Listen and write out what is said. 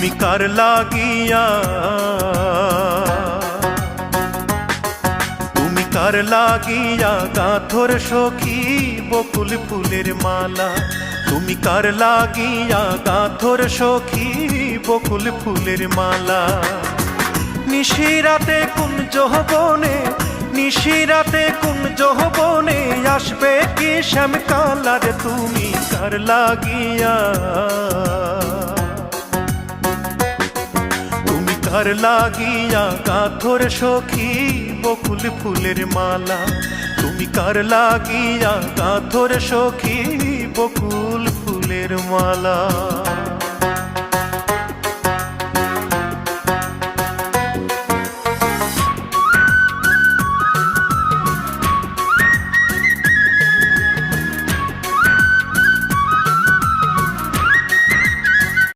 তুমি কার লাগিয়া, তুমি কার লাগিয়া গাথর সখী বকুল ফুলের মালা, তুমি কার লাগিয়া গাথর সখী বকুল ফুলের মালা। নিশিরাতে কোন যৌবনে, নিশিরাতে কোন যৌবনে আসবে কি শ্যামকালার, তুমি কার লাগিয়া, তুমি কার লাগিয়া গাথর সখী বকুল ফুলের মালা, তুমি কার লাগিয়া গাথর সখী বকুল ফুলের মালা।